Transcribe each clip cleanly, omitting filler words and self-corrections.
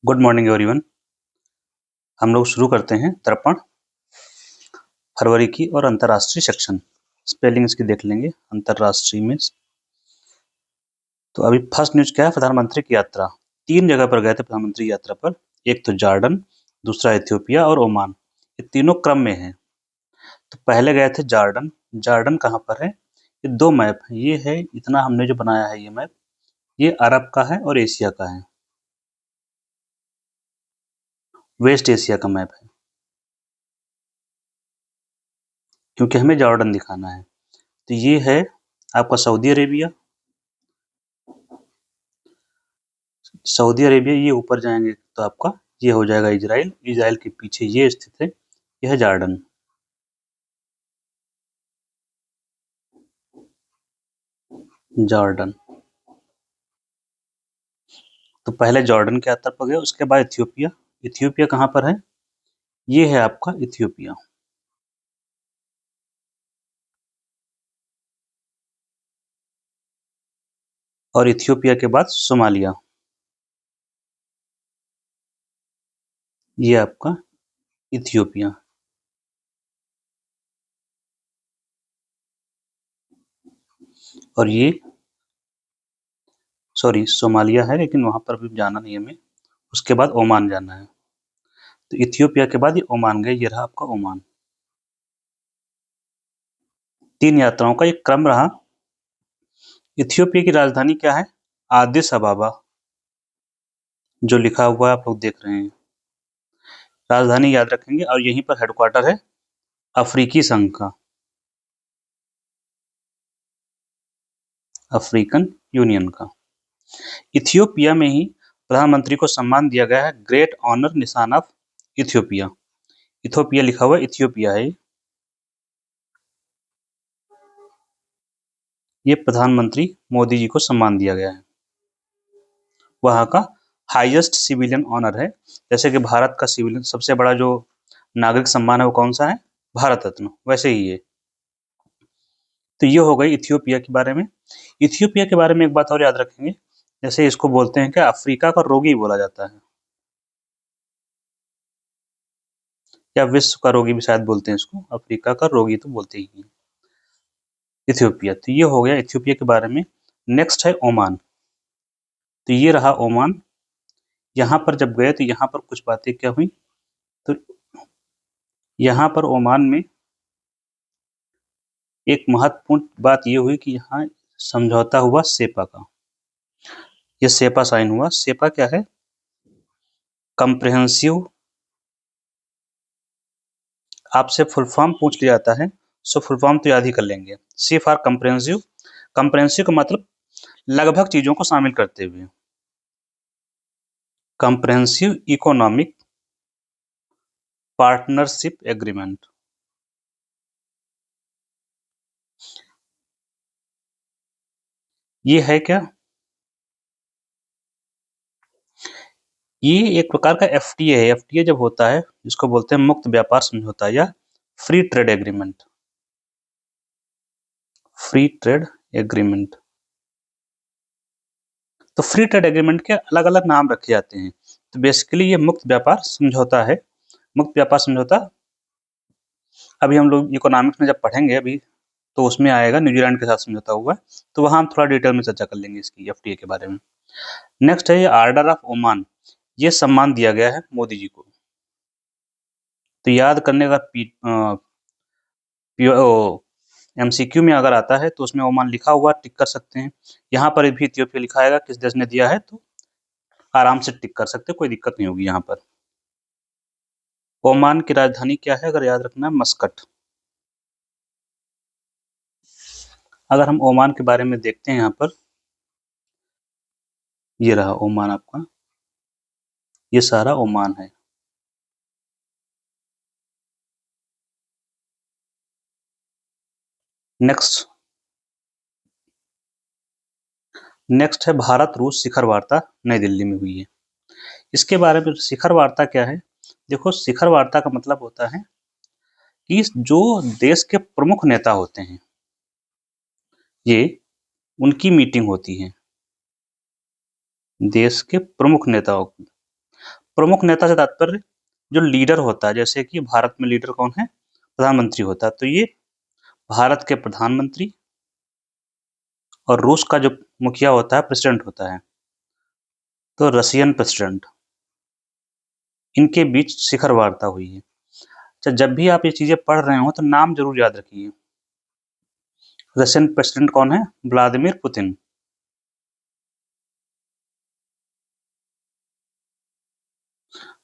Good morning everyone. हम लोग शुरू करते हैं दर्पण फरवरी की और अंतर्राष्ट्रीय सेक्शन। स्पेलिंग इसकी देख लेंगे अंतर्राष्ट्रीय में। तो अभी फर्स्ट न्यूज क्या है? प्रधानमंत्री की यात्रा। 3 जगह पर गए थे प्रधानमंत्री यात्रा पर। एक तो जॉर्डन, दूसरा इथियोपिया और ओमान। ये तीनों क्रम में हैं। तो पहले गए थे जॉर्डन। जॉर्डन कहाँ पर है? ये 2 मैप है। ये है, इतना हमने जो बनाया है ये मैप, ये अरब का है और एशिया का है। वेस्ट एशिया का मैप है, क्योंकि हमें जॉर्डन दिखाना है। तो ये है आपका सऊदी अरेबिया। सऊदी अरेबिया, ये ऊपर जाएंगे तो आपका ये हो जाएगा इजराइल। इजराइल के पीछे ये स्थित है, यह जॉर्डन। जॉर्डन। तो पहले जॉर्डन के यात्रा पर गए, उसके बाद इथियोपिया। इथियोपिया कहाँ पर है? ये है आपका इथियोपिया। और इथियोपिया के बाद सोमालिया। ये आपका इथियोपिया। और ये सॉरी सोमालिया है, लेकिन वहां पर भी जाना नहीं हमें। उसके बाद ओमान जाना है। तो इथियोपिया के बाद ये ओमान गए। ये रहा आपका ओमान। 3 यात्राओं का एक क्रम रहा। इथियोपिया की राजधानी क्या है? आदिस अबाबा। जो लिखा हुआ है आप लोग देख रहे हैं। राजधानी याद रखेंगे। और यहीं पर हेडक्वार्टर है अफ्रीकी संघ का, अफ्रीकन यूनियन का। इथियोपिया में ही प्रधानमंत्री को सम्मान दिया गया है, ग्रेट ऑनर निशान ऑफ इथियोपिया। इथियोपिया लिखा हुआ इथियोपिया है। ये प्रधानमंत्री मोदी जी को सम्मान दिया गया है। वहां का हाईएस्ट सिविलियन ऑनर है। जैसे कि भारत का सिविलियन सबसे बड़ा जो नागरिक सम्मान है वो कौन सा है? भारत रत्न। वैसे ही ये। तो ये हो गई इथियोपिया के बारे में। इथियोपिया के बारे में एक बात और याद रखेंगे, जैसे इसको बोलते हैं कि अफ्रीका का रोगी बोला जाता है, या विश्व का रोगी भी शायद बोलते हैं इसको। अफ्रीका का रोगी तो बोलते ही हैं। इथियोपिया। तो ये हो गया इथियोपिया के बारे में। नेक्स्ट है ओमान। तो ये रहा ओमान। यहाँ पर जब गए तो यहाँ पर कुछ बातें क्या हुई? तो यहाँ पर ओमान में एक महत्वपूर्ण बात ये हुई कि यहाँ समझौता हुआ सेपा का। ये सेपा साइन हुआ। सेपा क्या है? कंप्रिहेंसिव। आपसे फुल फॉर्म पूछ लिया जाता है, सो फुल फॉर्म तो याद ही कर लेंगे। सी फॉर कंप्रिहेंसिव। कंप्रिहेंसिव का मतलब लगभग चीजों को शामिल करते हुए। Comprehensive economic partnership agreement. ये है क्या? ये एक प्रकार का एफटीए है। एफटीए जब होता है, इसको बोलते हैं मुक्त व्यापार समझौता या free trade agreement. Free trade agreement. तो फ्री ट्रेड एग्रीमेंट के अलग अलग नाम रखे जाते हैं। तो बेसिकली ये मुक्त व्यापार समझौता है। मुक्त व्यापार समझौता अभी हम लोग इकोनॉमिक्स में जब पढ़ेंगे अभी, तो उसमें आएगा न्यूजीलैंड के साथ समझौता हुआ। तो वहां हम थोड़ा डिटेल में चर्चा कर लेंगे इसकी एफटीए के बारे में। नेक्स्ट है ये आर्डर ऑफ ओमान। ये सम्मान दिया गया है मोदी जी को। तो याद करने का एमसीक्यू में अगर आता है तो उसमें ओमान लिखा हुआ टिक कर सकते हैं। यहाँ पर भी इथियोपिया लिखा आएगा किस देश ने दिया है, तो आराम से टिक कर सकते हैं, कोई दिक्कत नहीं होगी यहाँ पर। ओमान की राजधानी क्या है? अगर याद रखना, मस्कट। अगर हम ओमान के बारे में देखते हैं यहाँ पर, ये रहा ओमान आपका। ये सारा ओमान है। नेक्स्ट नेक्स्ट है भारत रूस शिखर वार्ता, नई दिल्ली में हुई है। इसके बारे में शिखर वार्ता क्या है? देखो, शिखर वार्ता का मतलब होता है कि जो देश के प्रमुख नेता होते हैं, ये उनकी मीटिंग होती है। देश के प्रमुख नेताओं की। प्रमुख नेता से तात्पर्य जो लीडर होता है, जैसे कि भारत में लीडर कौन है, प्रधानमंत्री होता है, तो ये भारत के प्रधानमंत्री और रूस का जो मुखिया होता है प्रेसिडेंट होता है, तो रशियन प्रेसिडेंट, इनके बीच शिखर वार्ता हुई है। अच्छा, जब भी आप ये चीजें पढ़ रहे हो तो नाम जरूर याद रखिए। रशियन प्रेसिडेंट कौन है, व्लादिमीर पुतिन।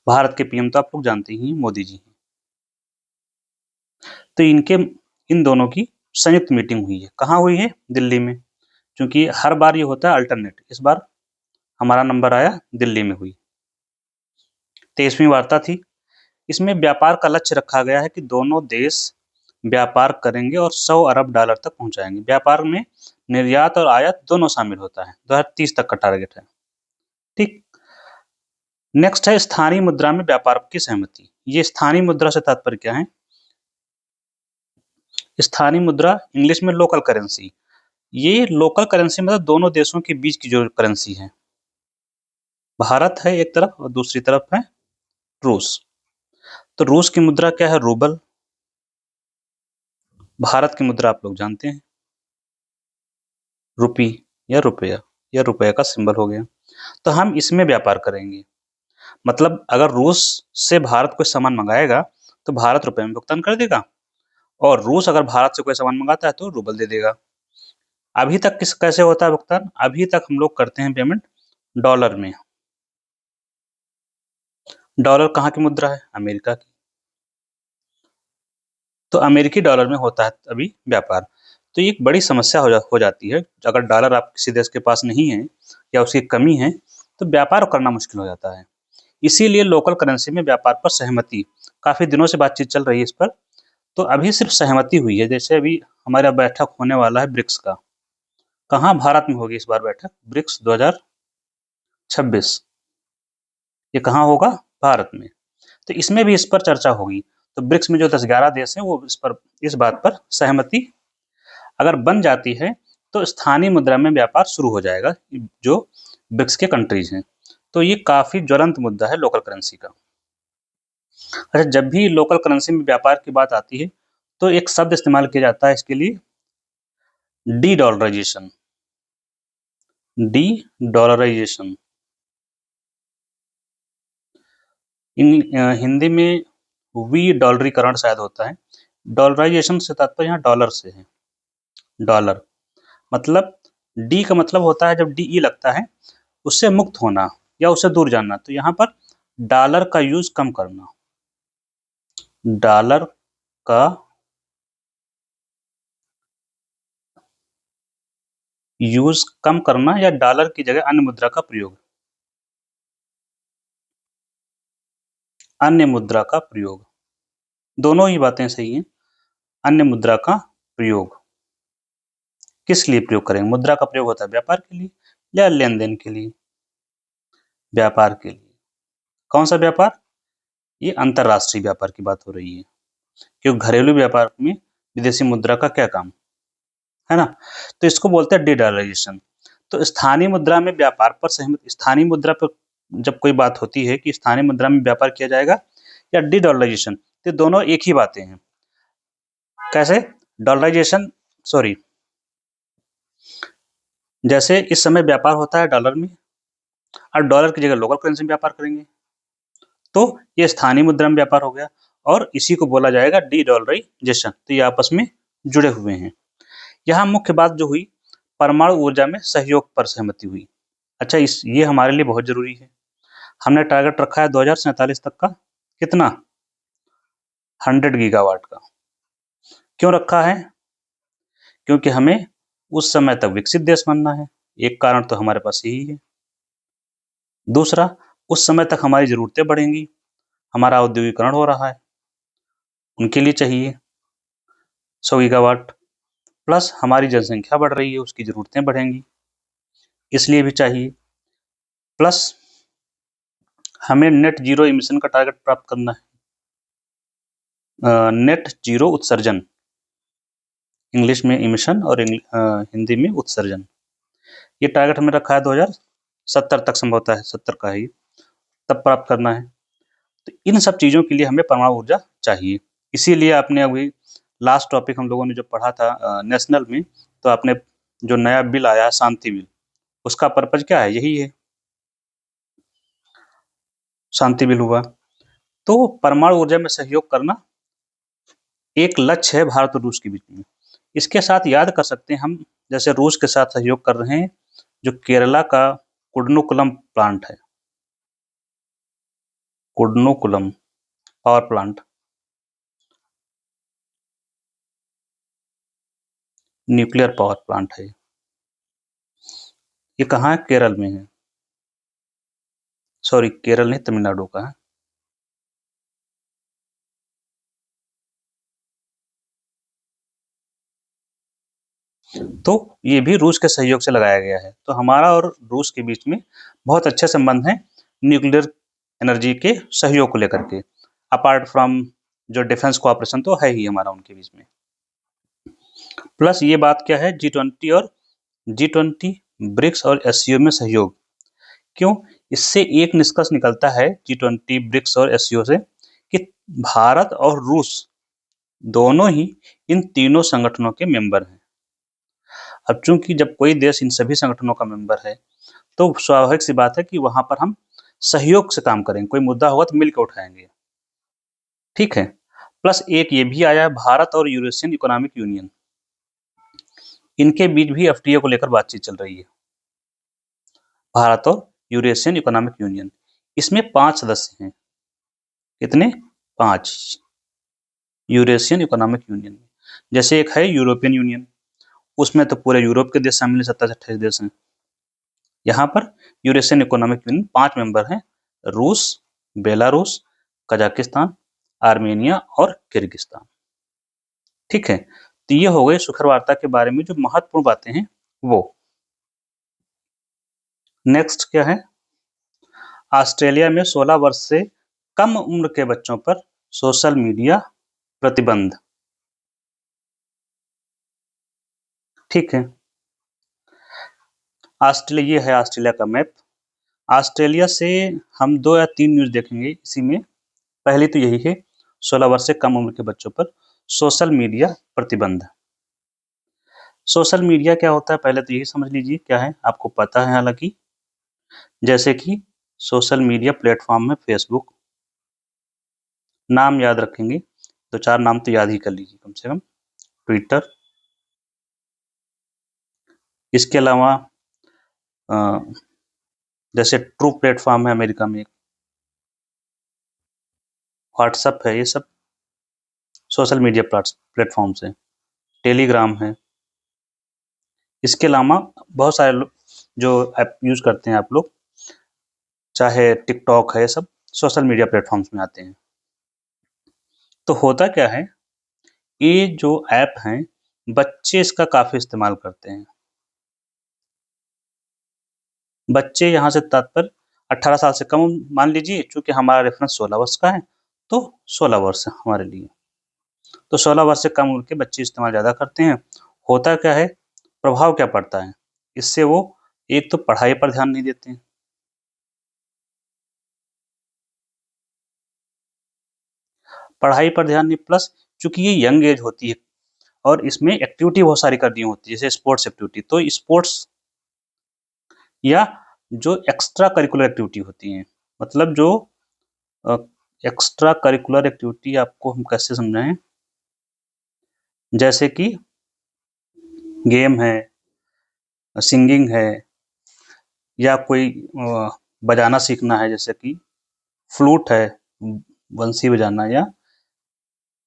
भारत के पीएम तो आप लोग जानते ही हैं, मोदी जी। तो इन दोनों की संयुक्त मीटिंग हुई है। कहाँ हुई है, दिल्ली में, क्योंकि हर बार ये होता है अल्टरनेट, इस बार हमारा नंबर आया दिल्ली में हुई। 23वीं वार्ता थी। इसमें व्यापार का लक्ष्य रखा गया है कि दोनों देश व्यापार करेंगे और 100 अरब डॉलर तक पहुंचाएंगे। व्यापार में निर्यात और आयात दोनों शामिल होता है। 2030 तक का टारगेट है। ठीक। नेक्स्ट है स्थानीय मुद्रा में व्यापार की सहमति। ये स्थानीय मुद्रा से तात्पर्य क्या है, स्थानीय मुद्रा इंग्लिश में लोकल करेंसी। ये लोकल करेंसी मतलब दोनों देशों के बीच की जो करेंसी है, भारत है एक तरफ और दूसरी तरफ है रूस। तो रूस की मुद्रा क्या है, रूबल। भारत की मुद्रा आप लोग जानते हैं, रुपी या रुपया, या रुपये का सिंबल हो गया। तो हम इसमें व्यापार करेंगे, मतलब अगर रूस से भारत कोई सामान मंगाएगा तो भारत रुपए में भुगतान कर देगा, और रूस अगर भारत से कोई सामान मंगाता है तो रूबल दे देगा। अभी तक कैसे होता है भुगतान, अभी तक हम लोग करते हैं पेमेंट डॉलर में। डॉलर कहाँ की मुद्रा है, अमेरिका की, तो अमेरिकी डॉलर में होता है अभी व्यापार। तो ये एक बड़ी समस्या हो जाती है, अगर डॉलर आप किसी देश के पास नहीं है या उसकी कमी है तो व्यापार करना मुश्किल हो जाता है। इसीलिए लोकल करेंसी में व्यापार पर सहमति, काफी दिनों से बातचीत चल रही है इस पर, तो अभी सिर्फ सहमति हुई है। जैसे अभी हमारा बैठक होने वाला है ब्रिक्स का, कहाँ, भारत में होगी इस बार बैठक, ब्रिक्स 2026, ये कहाँ होगा, भारत में। तो इसमें भी इस पर चर्चा होगी। तो ब्रिक्स में जो 10-11 देश हैं वो इस बात पर सहमति अगर बन जाती है तो स्थानीय मुद्रा में व्यापार शुरू हो जाएगा, जो ब्रिक्स के कंट्रीज हैं। तो ये काफी ज्वलंत मुद्दा है लोकल करेंसी का। अच्छा, जब भी लोकल करेंसी में व्यापार की बात आती है तो एक शब्द इस्तेमाल किया जाता है इसके लिए, dedollarisation. Dedollarisation Hindi में वी डॉलरीकरण शायद होता है। डॉलराइजेशन से तात्पर्य यहाँ डॉलर से है। डॉलर मतलब डी का मतलब होता है जब डी ई लगता है उससे मुक्त होना या उससे दूर जाना, तो यहाँ पर डॉलर का यूज कम करना, डॉलर का यूज कम करना या डॉलर की जगह अन्य मुद्रा का प्रयोग, अन्य मुद्रा का प्रयोग, दोनों ही बातें सही हैं। अन्य मुद्रा का प्रयोग किस लिए प्रयोग करेंगे, मुद्रा का प्रयोग होता है व्यापार के लिए या लेन देन के लिए, व्यापार के लिए। कौन सा व्यापार, ये अंतरराष्ट्रीय व्यापार की बात हो रही है, क्योंकि घरेलू व्यापार में विदेशी मुद्रा का क्या काम है ना। तो इसको बोलते हैं डी डॉलराइजेशन। तो स्थानीय मुद्रा में व्यापार पर सहमति, स्थानीय मुद्रा पर जब कोई बात होती है कि स्थानीय मुद्रा में व्यापार किया जाएगा या डी डॉलराइजेशन, तो दोनों एक ही बातें हैं। कैसे, डॉलराइजेशन, सॉरी, जैसे इस समय व्यापार होता है डॉलर में और डॉलर की जगह लोकल करेंसी में व्यापार करेंगे तो ये स्थानीय मुद्रा में व्यापार हो गया, और इसी को बोला जाएगा डी डॉलराइजेशन। तो ये आपस में जुड़े हुए हैं। यहाँ मुख्य बात जो हुई, परमाणु ऊर्जा में सहयोग पर सहमति हुई। अच्छा, ये हमारे लिए बहुत जरूरी है। हमने टारगेट रखा है 2047 तक का, कितना, 100 गीगावाट का। क्यों रखा है, क्योंकि हमें उस समय तक विकसित देश बनना है, एक कारण तो हमारे पास यही है। दूसरा, उस समय तक हमारी जरूरतें बढ़ेंगी, हमारा औद्योगिकरण हो रहा है, उनके लिए चाहिए 100 गीगावाट, प्लस हमारी जनसंख्या बढ़ रही है, उसकी जरूरतें बढ़ेंगी, इसलिए भी चाहिए। प्लस हमें नेट जीरो इमिशन का टारगेट प्राप्त करना है, नेट जीरो उत्सर्जन, इंग्लिश में इमिशन और हिंदी में उत्सर्जन। ये टारगेट हमें रखा है 2070 तक, संभवतः है 70 का है ये। तब प्राप्त करना है। तो इन सब चीज़ों के लिए हमें परमाणु ऊर्जा चाहिए। इसीलिए आपने अभी लास्ट टॉपिक हम लोगों ने जो पढ़ा था नेशनल में, तो आपने जो नया बिल आया है शांति बिल, उसका पर्पज़ क्या है? यही है, शांति बिल हुआ। तो परमाणु ऊर्जा में सहयोग करना एक लक्ष्य है भारत और रूस के बीच में। इसके साथ याद कर सकते हैं हम, जैसे रूस के साथ सहयोग कर रहे हैं, जो केरला का कुडनुकुलम प्लांट है, Kudankulam power plant, nuclear power plant है। ये कहाँ है? केरल में है। सॉरी, केरल नहीं, तमिलनाडु का है। तो ये भी रूस के सहयोग से लगाया गया है। तो हमारा और रूस के बीच में बहुत अच्छे संबंध हैं न्यूक्लियर एनर्जी के सहयोग को लेकर के। अपार्ट फ्रॉम जो डिफेंस कोऑपरेशन तो है ही हमारा उनके बीच में। प्लस ये बात क्या है, G20 ब्रिक्स और एससीओ में सहयोग। क्यों? इससे एक निष्कर्ष निकलता है G20 ब्रिक्स और एससीओ से कि भारत और रूस दोनों ही इन तीनों संगठनों के मेंबर हैं। अब चूंकि जब कोई देश इन सभी संगठनों का मेंबर है, तो स्वाभाविक सी बात है कि वहां पर हम सहयोग से काम करेंगे, कोई मुद्दा होगा तो मिलकर उठाएंगे। ठीक है। प्लस एक ये भी आया, भारत और यूरेशियन इकोनॉमिक यूनियन, इनके बीच भी एफटीए को लेकर बातचीत चल रही है। भारत और यूरेशियन इकोनॉमिक यूनियन, इसमें 5 सदस्य हैं। कितने? 5। यूरेशियन इकोनॉमिक यूनियन, जैसे एक है यूरोपियन यूनियन, उसमें तो पूरे यूरोप के देश शामिल, 27-28 देश हैं। यहाँ पर यूरेशियन इकोनॉमिक यूनियन 5 मेंबर हैं, रूस, बेलारूस, कजाकिस्तान, आर्मेनिया और किर्गिस्तान। ठीक है। तो ये हो गए शिखर वार्ता के बारे में जो महत्वपूर्ण बातें हैं वो। नेक्स्ट क्या है? ऑस्ट्रेलिया में 16 वर्ष से कम उम्र के बच्चों पर सोशल मीडिया प्रतिबंध। ठीक है। ऑस्ट्रेलिया, ये है ऑस्ट्रेलिया का मैप। ऑस्ट्रेलिया से हम 2 या 3 न्यूज़ देखेंगे इसी में। पहली तो यही है, 16 वर्ष से कम उम्र के बच्चों पर सोशल मीडिया प्रतिबंध। सोशल मीडिया क्या होता है पहले तो यही समझ लीजिए क्या है, आपको पता है हालांकि। जैसे कि सोशल मीडिया प्लेटफॉर्म में फेसबुक, नाम याद रखेंगे, 2-4 नाम तो याद ही कर लीजिए कम से कम। ट्विटर, इसके अलावा जैसे ट्रू प्लेटफॉर्म है अमेरिका में, व्हाट्सअप है, ये सब सोशल मीडिया प्लेटफॉर्म्स हैं। टेलीग्राम है। इसके अलावा बहुत सारे लोग जो ऐप यूज करते हैं आप लोग, चाहे टिकटॉक है, ये सब सोशल मीडिया प्लेटफॉर्म्स में आते हैं। तो होता क्या है, ये जो ऐप हैं बच्चे इसका काफी इस्तेमाल करते हैं। बच्चे यहाँ से तात्पर्य 18 साल से कम मान लीजिए, चूंकि हमारा रेफरेंस 16 वर्ष का है, तो 16 वर्ष है हमारे लिए। तो 16 वर्ष से कम उम्र के बच्चे इस्तेमाल ज़्यादा करते हैं। होता क्या है, प्रभाव क्या पड़ता है इससे? वो एक तो पढ़ाई पर ध्यान नहीं देते हैं, पढ़ाई पर ध्यान नहीं, प्लस चूंकि ये यंग एज होती है और इसमें एक्टिविटी बहुत सारी करनी होती है, जैसे स्पोर्ट्स एक्टिविटी, तो स्पोर्ट्स या जो एक्स्ट्रा करिकुलर एक्टिविटी होती हैं, मतलब जो एक्स्ट्रा करिकुलर एक्टिविटी आपको हम कैसे समझाएं, जैसे कि गेम है, सिंगिंग है, या कोई बजाना सीखना है, जैसे कि फ्लूट है, बंसी बजाना, या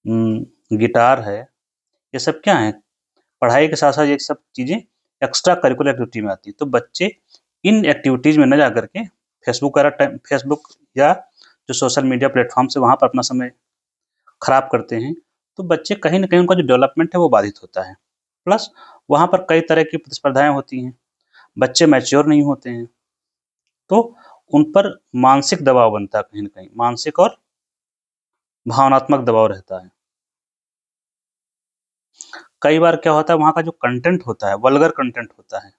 गिटार है। ये सब क्या है, पढ़ाई के साथ साथ ये सब चीज़ें एक्स्ट्रा करिकुलर एक्टिविटी में आती है। तो बच्चे इन एक्टिविटीज़ में न जा करके फेसबुक या जो सोशल मीडिया प्लेटफॉर्म से वहाँ पर अपना समय खराब करते हैं, तो बच्चे कहीं न कहीं उनका जो डेवलपमेंट है वो बाधित होता है। प्लस वहाँ पर कई तरह की प्रतिस्पर्धाएँ होती हैं, बच्चे मैच्योर नहीं होते हैं, तो उन पर मानसिक दबाव बनता है, कहीं न कहीं मानसिक और भावनात्मक दबाव रहता है। कई बार क्या होता है, वहाँ का जो कंटेंट होता है वल्गर कंटेंट होता है।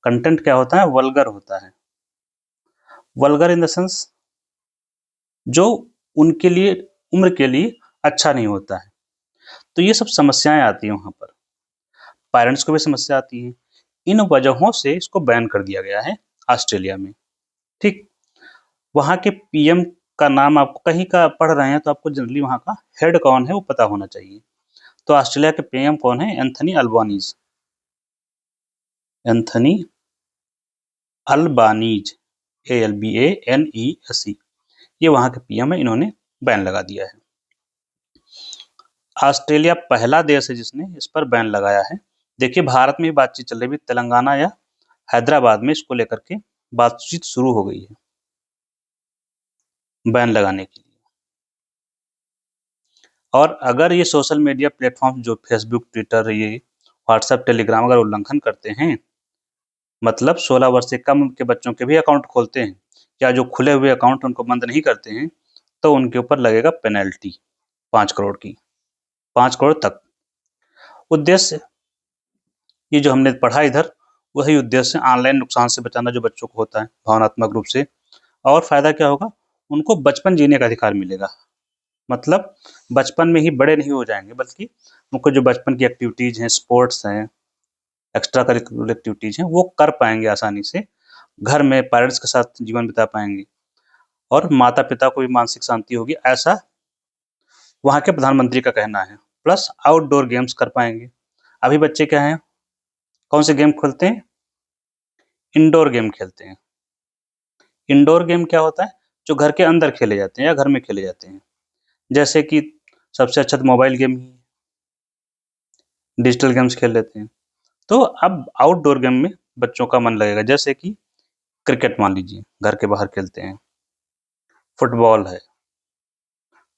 कंटेंट क्या होता है? वल्गर होता है। वल्गर इन द सेंस जो उनके लिए उम्र के लिए अच्छा नहीं होता है। तो ये सब समस्याएँ आती हैं वहाँ पर। पेरेंट्स को भी समस्या आती है। इन वजहों से इसको बैन कर दिया गया है ऑस्ट्रेलिया में, ठीक? वहाँ के पीएम का नाम आपको कहीं का पढ़ रहे हैं तो आपको जनरली वहाँ का हेड कौन है वो पता होना चाहिए। तो ऑस्ट्रेलिया के पीएम कौन है? Anthony Albanese. Anthony Albanese, ALBANESE, ये वहाँ के पीएम है, इन्होंने बैन लगा दिया है। ऑस्ट्रेलिया पहला देश है जिसने इस पर बैन लगाया है। देखिए भारत में भी बातचीत चल रही है, तेलंगाना या हैदराबाद में इसको लेकर के बातचीत शुरू हो गई है बैन लगाने के लिए। और अगर ये सोशल मीडिया प्लेटफॉर्म जो फेसबुक, ट्विटर, ये व्हाट्सएप, टेलीग्राम अगर उल्लंघन करते हैं, मतलब 16 वर्ष से कम के बच्चों के भी अकाउंट खोलते हैं या जो खुले हुए अकाउंट उनको बंद नहीं करते हैं, तो उनके ऊपर लगेगा पेनल्टी 5 करोड़ की, 5 करोड़ तक। उद्देश्य ये जो हमने पढ़ा इधर, वही उद्देश्य ऑनलाइन नुकसान से बचाना जो बच्चों को होता है भावनात्मक रूप से। और फायदा क्या होगा? उनको बचपन जीने का अधिकार मिलेगा। मतलब बचपन में ही बड़े नहीं हो जाएंगे, बल्कि उनको जो बचपन की एक्टिविटीज हैं, स्पोर्ट्स हैं, एक्स्ट्रा करिकुलर एक्टिविटीज हैं, वो कर पाएंगे आसानी से। घर में पेरेंट्स के साथ जीवन बिता पाएंगे और माता पिता को भी मानसिक शांति होगी, ऐसा वहाँ के प्रधानमंत्री का कहना है। प्लस आउटडोर गेम्स कर पाएंगे। अभी बच्चे क्या हैं, कौन से गेम खेलते हैं? इंडोर गेम खेलते हैं। इंडोर गेम क्या होता है? जो घर के अंदर खेले जाते हैं या घर में खेले जाते हैं। जैसे कि सबसे अच्छा तो मोबाइल गेम ही, डिजिटल गेम्स खेल लेते हैं। तो अब आउटडोर गेम में बच्चों का मन लगेगा, जैसे कि क्रिकेट मान लीजिए, घर के बाहर खेलते हैं, फुटबॉल है,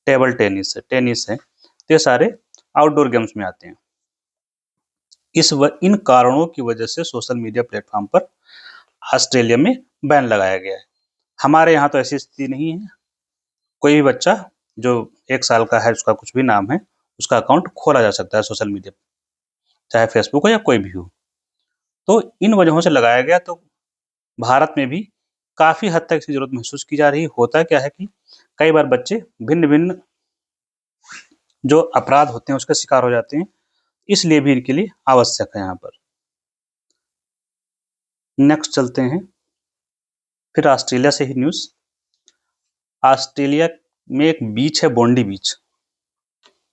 टेबल टेनिस है, तो ये सारे आउटडोर गेम्स में आते हैं। इन कारणों की वजह से सोशल मीडिया प्लेटफॉर्म पर ऑस्ट्रेलिया में बैन लगाया गया है। हमारे यहाँ तो ऐसी स्थिति नहीं है। कोई भी बच्चा जो 1 साल का है, उसका कुछ भी नाम है, उसका अकाउंट खोला जा सकता है सोशल मीडिया पे, चाहे फेसबुक हो या कोई भी हो। तो इन वजहों से लगाया गया। तो भारत में भी काफ़ी हद तक इसकी ज़रूरत महसूस की जा रही है। होता क्या है कि कई बार बच्चे भिन्न-भिन्न जो अपराध होते हैं उसका शिकार हो जाते हैं, इसलिए भी इनके लिए आवश्यक है यहाँ पर। नेक्स्ट चलते हैं, फिर ऑस्ट्रेलिया से ही न्यूज़। ऑस्ट्रेलिया में एक बीच है, बोंडी बीच।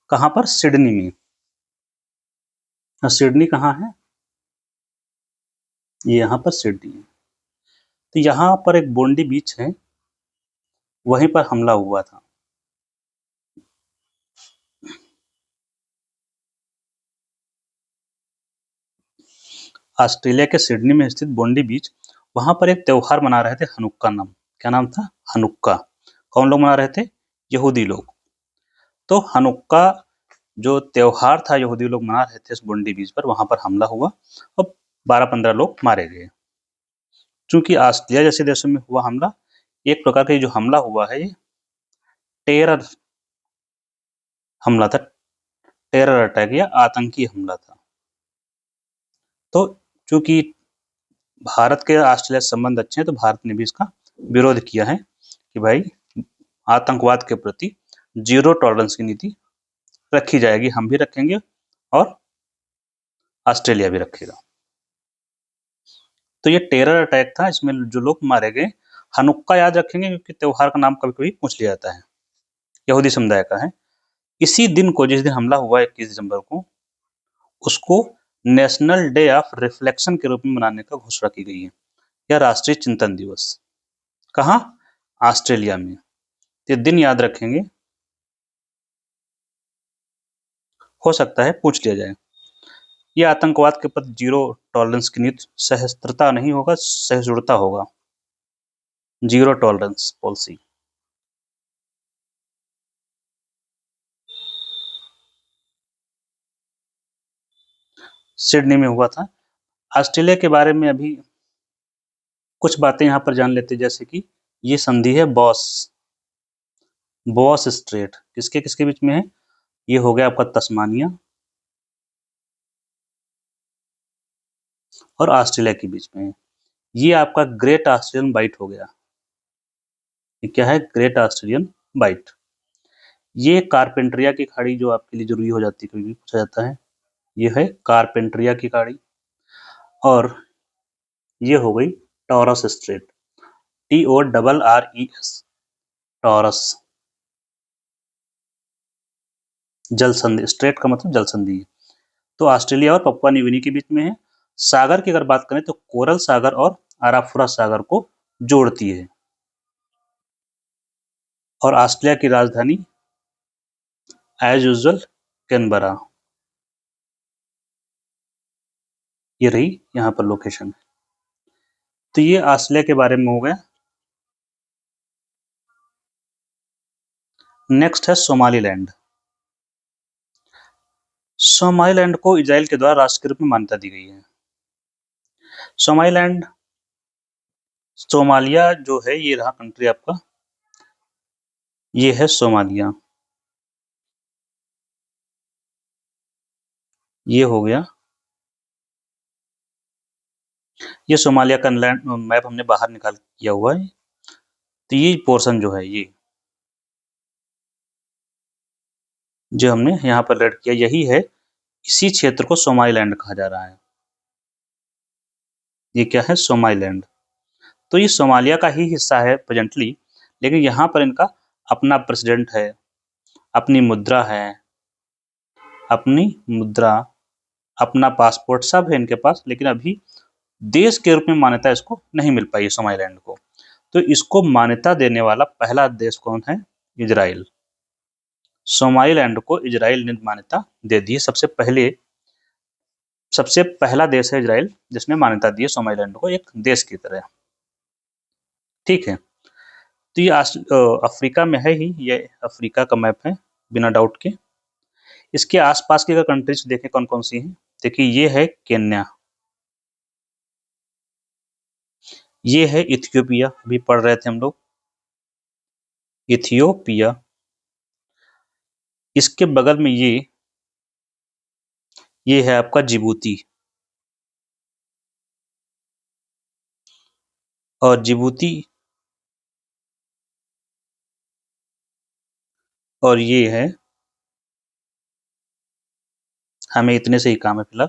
कहाँ पर? सिडनी में। सिडनी कहाँ है? ये यहाँ पर सिडनी है। तो यहाँ पर एक बोंडी बीच है, वहीं पर हमला हुआ था। ऑस्ट्रेलिया के सिडनी में स्थित बोंडी बीच, वहाँ पर एक त्योहार मना रहे थे, हनुक्का नाम। क्या नाम था? हनुक्का। कौन लोग मना रहे थे? यहूदी लोग। तो हनुक्का जो त्योहार था यहूदी लोग मना रहे थे, इस बोंडी बीच पर, वहाँ पर हमला हुआ और 12-15 लोग मारे गए। चूंकि ऑस्ट्रेलिया जैसे देशों में हुआ हमला, एक प्रकार का ये जो हमला हुआ है, ये टेरर हमला था, टेरर अटैक या आतंकी हमला था। तो चूंकि भारत के ऑस्ट्रेलिया से संबंध अच्छे हैं, तो भारत ने भी इसका विरोध किया है कि भाई आतंकवाद के प्रति जीरो टॉलरेंस की नीति रखी जाएगी, हम भी रखेंगे और ऑस्ट्रेलिया भी रखेगा। तो ये टेरर अटैक था, इसमें जो लोग मारे गए। हनुक्का याद रखेंगे क्योंकि त्योहार का नाम कभी-कभी पूछ लिया जाता है, यहूदी समुदाय का है। इसी दिन को, जिस दिन हमला हुआ 21 दिसंबर को, उसको नेशनल डे ऑफ रिफ्लेक्शन के रूप में मनाने का घोषणा की गई है, या राष्ट्रीय चिंतन दिवस। कहाँ? ऑस्ट्रेलिया में। ये दिन याद रखेंगे, हो सकता है पूछ लिया जाए। ये आतंकवाद के प्रति जीरो टॉलरेंस की नीति, सहिष्णुता नहीं होगा, सहिष्णुता होगा, जीरो टॉलरेंस पॉलिसी। सिडनी में हुआ था। ऑस्ट्रेलिया के बारे में अभी कुछ बातें यहाँ पर जान लेते हैं, जैसे कि ये संधि है बॉस स्ट्रेट, किसके किसके बीच में है? ये हो गया आपका तस्मानिया और ऑस्ट्रेलिया के बीच में है। ये आपका ग्रेट ऑस्ट्रेलियन बाइट हो गया। ये क्या है? Great Australian bight. ये कारपेंट्रिया की खाड़ी जो आपके लिए जरूरी हो जाती है, कभी भी पूछा जाता है, ये है कारपेंट्रिया की खाड़ी। और ये हो गई टॉरस स्ट्रेट, TORRES, टॉरस, जल संधि, स्ट्रेट का मतलब जल संधि है। तो ऑस्ट्रेलिया और पपुआ न्यू गिनी के बीच में है। सागर की अगर बात करें तो कोरल सागर और आराफुरा सागर को जोड़ती है। और ऑस्ट्रेलिया की राजधानी एज यूजुअल कैनबरा। ये रही यहाँ पर लोकेशन। तो ये ऑस्ट्रेलिया के बारे में हो गया। नेक्स्ट है सोमालीलैंड। सोमालीलैंड को इजराइल के द्वारा राष्ट्र के रूप में मान्यता दी गई है। सोमालीलैंड, सोमालिया जो है ये रहा कंट्री आपका, ये है सोमालिया, ये हो गया। ये सोमालिया का लैंड मैप हमने बाहर निकाल किया हुआ है। तो ये पोर्शन जो है, ये जो हमने यहाँ पर रेड किया, यही है। इसी क्षेत्र को सोमालीलैंड कहा जा रहा है। ये क्या है? सोमालीलैंड। तो ये सोमालिया का ही हिस्सा है प्रेजेंटली, लेकिन यहाँ पर इनका अपना प्रेसिडेंट है, अपनी मुद्रा है, अपनी मुद्रा, अपना पासपोर्ट सब है इनके पास, लेकिन अभी देश के रूप में मान्यता इसको नहीं मिल पाई है सोमालीलैंड को। तो इसको मान्यता देने वाला पहला देश कौन है? इजराइल। सोमालीलैंड को इजराइल ने मान्यता दे दी है। सबसे पहला देश है इजराइल जिसने मान्यता दी है सोमालीलैंड को एक देश की तरह। ठीक है। तो ये अफ्रीका में है ही, ये अफ्रीका का मैप है बिना डाउट के। इसके आसपास की अगर कंट्रीज देखें कौन कौन सी हैं, देखिए ये है केन्या, ये है इथियोपिया, अभी पढ़ रहे थे हम लोग, इथियोपिया। इसके बगल में ये है आपका जिबूती, और जिबूती, और ये है, हमें इतने से ही काम है फिलहाल।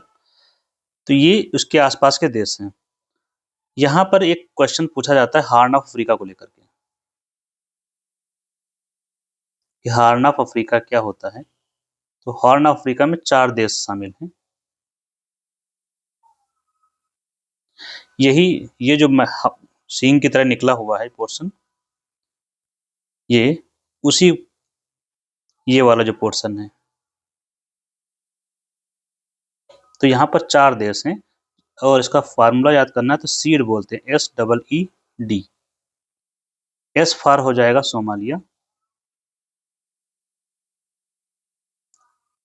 तो ये उसके आसपास के देश हैं। यहाँ पर एक क्वेश्चन पूछा जाता है हॉर्न ऑफ अफ्रीका को लेकर के, कि हॉर्न ऑफ अफ्रीका क्या होता है। तो हॉर्न ऑफ अफ्रीका में 4 देश शामिल हैं। ये जो सींग की तरह निकला हुआ है पोर्शन, ये उसी, ये वाला जो पोर्शन है। तो यहाँ पर 4 देश हैं, और इसका फार्मूला याद करना है तो सीड बोलते हैं, SEED। एस फॉर हो जाएगा सोमालिया,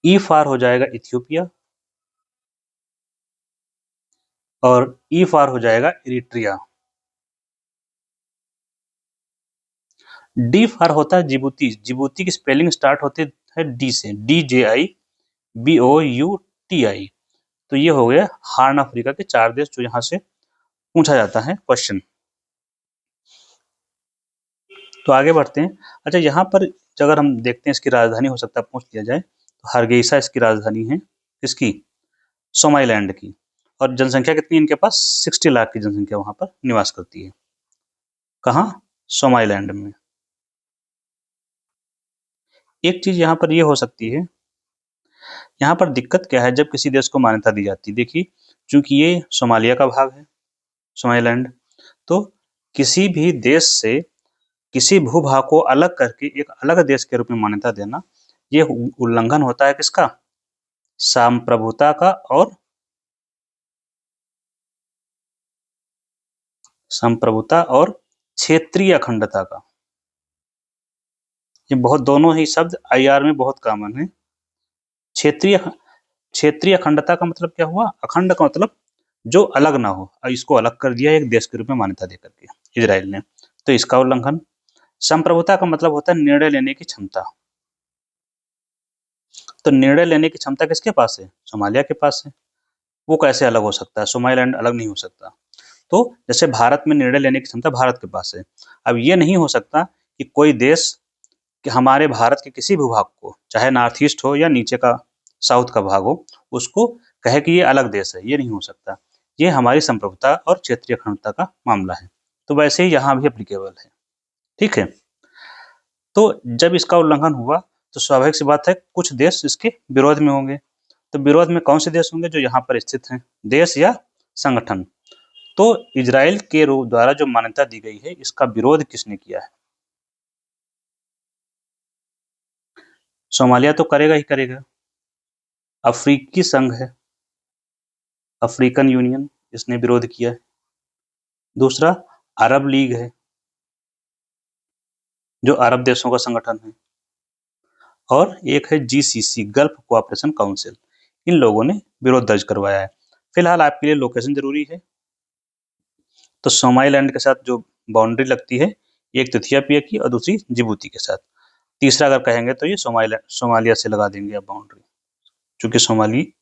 ई फॉर हो जाएगा इथियोपिया, और ई फॉर हो जाएगा इरिट्रिया। डी फॉर होता है जिबूती। जिबूती की स्पेलिंग स्टार्ट होती है डी से, DJIBOUTI। तो ये हो गया हॉर्न अफ्रीका के 4 देश जो यहाँ से पूछा जाता है क्वेश्चन। तो आगे बढ़ते हैं। अच्छा, यहाँ पर अगर हम देखते हैं इसकी राजधानी हो सकता है पूछ लिया जाए, तो हारगेसा इसकी राजधानी है, इसकी सोमालीलैंड की। और जनसंख्या कितनी है इनके पास? 60 लाख की जनसंख्या वहां पर निवास करती है। कहाँ? सोमालीलैंड में। एक चीज यहाँ पर ये हो सकती है, यहाँ पर दिक्कत क्या है जब किसी देश को मान्यता दी जाती है। देखिए, चूंकि ये सोमालिया का भाग है सोमालीलैंड, तो किसी भी देश से किसी भूभाग को अलग करके एक अलग देश के रूप में मान्यता देना, ये उल्लंघन होता है किसका? संप्रभुता का, और संप्रभुता और क्षेत्रीय अखंडता का। ये बहुत, दोनों ही शब्द IR में बहुत कॉमन है। क्षेत्रीय क्षेत्रीय अखंडता का मतलब क्या हुआ? अखंड का मतलब जो अलग ना हो, इसको अलग कर दिया एक देश के रूप में मान्यता देकर के इजराइल ने, तो इसका उल्लंघन। संप्रभुता का मतलब होता है निर्णय लेने की क्षमता। तो निर्णय लेने की क्षमता किसके पास है? सोमालिया के पास है। वो कैसे अलग हो सकता है? सोमालीलैंड अलग नहीं हो सकता। तो जैसे भारत में निर्णय लेने की क्षमता भारत के पास है, अब ये नहीं हो सकता कि कोई देश कि हमारे भारत के किसी भी भाग को, चाहे नॉर्थ ईस्ट हो या नीचे का साउथ का भाग हो, उसको कहे कि ये अलग देश है, ये नहीं हो सकता। ये हमारी संप्रभुता और क्षेत्रीय अखंडता का मामला है। तो वैसे ही यहाँ भी एप्लीकेबल है। ठीक है, तो जब इसका उल्लंघन हुआ तो स्वाभाविक सी बात है कुछ देश इसके विरोध में होंगे। तो विरोध में कौन से देश होंगे? जो यहाँ पर स्थित हैं, देश या संगठन। तो इजराइल के द्वारा जो मान्यता दी गई है, इसका विरोध किसने किया है? सोमालिया तो करेगा ही करेगा। अफ्रीकी संघ है, अफ्रीकन यूनियन, इसने विरोध किया है। दूसरा अरब लीग है, जो अरब देशों का संगठन है। और एक है जीसीसी, गल्फ कोऑपरेशन काउंसिल, इन लोगों ने विरोध दर्ज करवाया है। फिलहाल आपके लिए लोकेशन जरूरी है। तो सोमालीलैंड के साथ जो बाउंड्री लगती है, एक तो इथियोपिया की और दूसरी जिबूती के साथ। तीसरा अगर कहेंगे तो ये सोमालिया से लगा देंगे आप बाउंड्री, क्योंकि सोमाली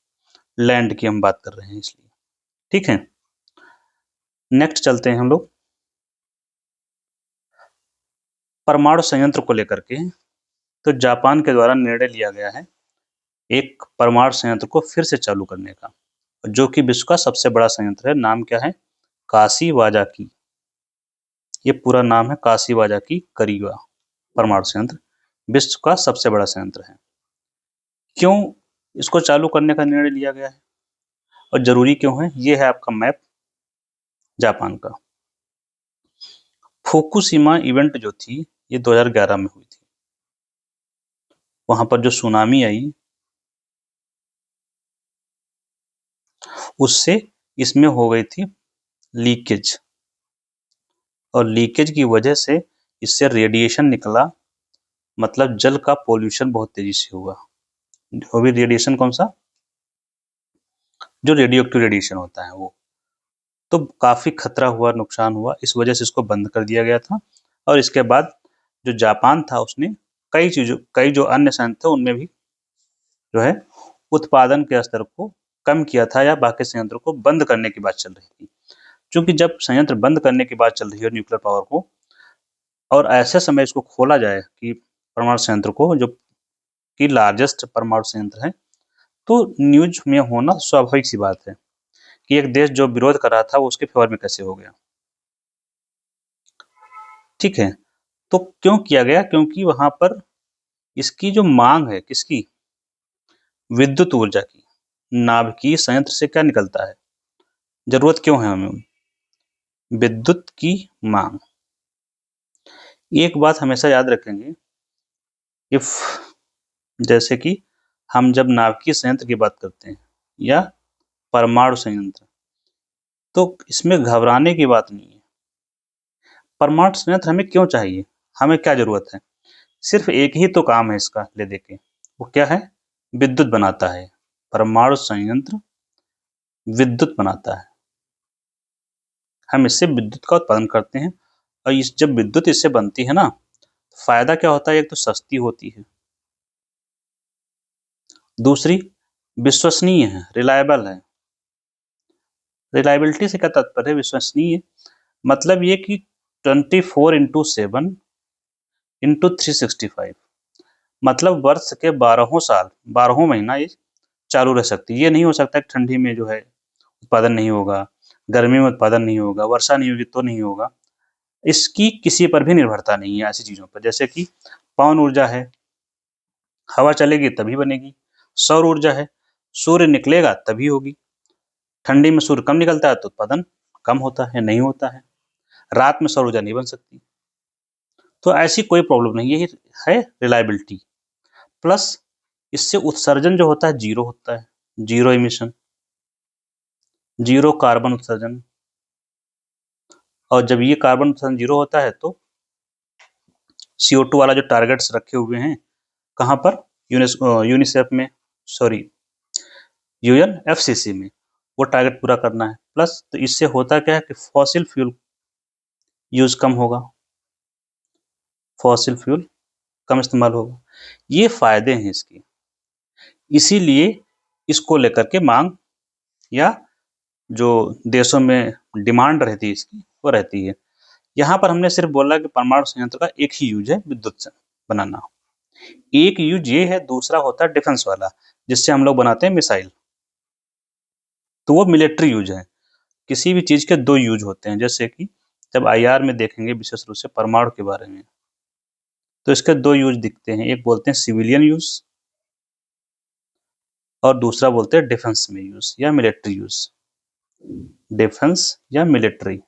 लैंड की हम बात कर रहे हैं इसलिए। ठीक है, नेक्स्ट चलते हैं हम लोग परमाणु संयंत्र को लेकर के। तो जापान के द्वारा निर्णय लिया गया है एक परमाणु संयंत्र को फिर से चालू करने का, जो कि विश्व का सबसे बड़ा संयंत्र है। नाम क्या है? काशीवाजाकी। ये पूरा नाम है काशीवाजाकी करीवा परमाणु संयंत्र, विश्व का सबसे बड़ा संयंत्र है। क्यों इसको चालू करने का निर्णय लिया गया है और जरूरी क्यों है? ये है आपका मैप जापान का। फुकुशिमा इवेंट जो थी, ये 2011 में हुई थी। वहां पर जो सुनामी आई, उससे इसमें हो गई थी लीकेज, और लीकेज की वजह से इससे रेडिएशन निकला, मतलब जल का पोल्यूशन बहुत तेजी से हुआ। वो भी रेडिएशन कौन सा? जो रेडियो एक्टिव रेडिएशन होता है वो। तो काफी खतरा हुआ, नुकसान हुआ, इस वजह से इसको बंद कर दिया गया था। और इसके बाद जो जापान था, उसने कई जो अन्य संयंत्र थे उनमें भी जो है उत्पादन के स्तर को कम किया था, या बाकी संयंत्रों को बंद करने की बात चल रही थी। क्योंकि जब संयंत्र बंद करने की बात चल रही है न्यूक्लियर पावर को, और ऐसे समय इसको खोला जाए कि परमाणु संयंत्र को, जो कि लार्जेस्ट परमाणु संयंत्र है, तो न्यूज में होना स्वाभाविक सी बात है कि एक देश जो विरोध कर रहा था वो उसके फेवर में कैसे हो गया। ठीक है, तो क्यों किया गया? क्योंकि वहां पर इसकी जो मांग है, किसकी? विद्युत ऊर्जा की। नाभिकीय संयंत्र से क्या निकलता है? जरूरत क्यों है हमें? विद्युत की मांग। एक बात हमेशा याद रखेंगे, इफ जैसे कि हम जब नाभिकीय संयंत्र की बात करते हैं या परमाणु संयंत्र, तो इसमें घबराने की बात नहीं है। परमाणु संयंत्र हमें क्यों चाहिए? हमें क्या जरूरत है? सिर्फ एक ही तो काम है इसका, ले देके, वो क्या है? विद्युत बनाता है। परमाणु संयंत्र विद्युत बनाता है। हम इससे विद्युत का उत्पादन करते हैं, और जब विद्युत इससे बनती है ना, फायदा क्या होता है? एक तो सस्ती होती है, दूसरी विश्वसनीय है, रिलायबल है। रिलायबिलिटी से क्या तात्पर्य है? विश्वसनीय मतलब ये कि 24/7 इंटू 365, मतलब वर्ष के 12 महीना ये चालू रह सकती है। ये नहीं हो सकता कि ठंडी में जो है उत्पादन नहीं होगा, गर्मी में उत्पादन नहीं होगा, वर्षा नहीं होगी तो नहीं होगा। इसकी किसी पर भी निर्भरता नहीं है ऐसी चीजों पर। जैसे कि पवन ऊर्जा है, हवा चलेगी तभी बनेगी। सौर ऊर्जा है, सूर्य निकलेगा तभी होगी। ठंडी में सूर्य कम निकलता है तो उत्पादन कम होता है, नहीं होता है। रात में सौर ऊर्जा नहीं बन सकती। तो ऐसी कोई प्रॉब्लम नहीं, यही है रिलायबिलिटी। प्लस इससे उत्सर्जन जो होता है जीरो होता है, जीरो इमिशन, जीरो कार्बन उत्सर्जन। और जब ये कार्बन उत्सर्जन जीरो होता है तो CO2 वाला जो टारगेट्स रखे हुए हैं, कहाँ पर? यूनिसेफ में, सॉरी UNFCCC में, वो टारगेट पूरा करना है। प्लस तो इससे होता क्या है कि फॉसिल फ्यूल यूज कम होगा, फॉसिल फ्यूल कम इस्तेमाल होगा। ये फायदे हैं इसके, इसीलिए इसको लेकर के मांग या जो देशों में डिमांड रहती है इसकी, वो रहती है। यहाँ पर हमने सिर्फ बोला कि परमाणु संयंत्र का एक ही यूज है, विद्युत से, बनाना। एक यूज ये है, दूसरा होता है डिफेंस वाला, जिससे हम लोग बनाते हैं मिसाइल, तो वो मिलिट्री यूज है। किसी भी चीज के दो यूज होते हैं, जैसे कि जब आईआर में देखेंगे विशेष रूप से परमाणु के बारे में, तो इसके दो यूज दिखते हैं, एक बोलते हैं सिविलियन यूज और दूसरा बोलते हैं डिफेंस में यूज या मिलिट्री यूज, डिफेंस या मिलिट्री,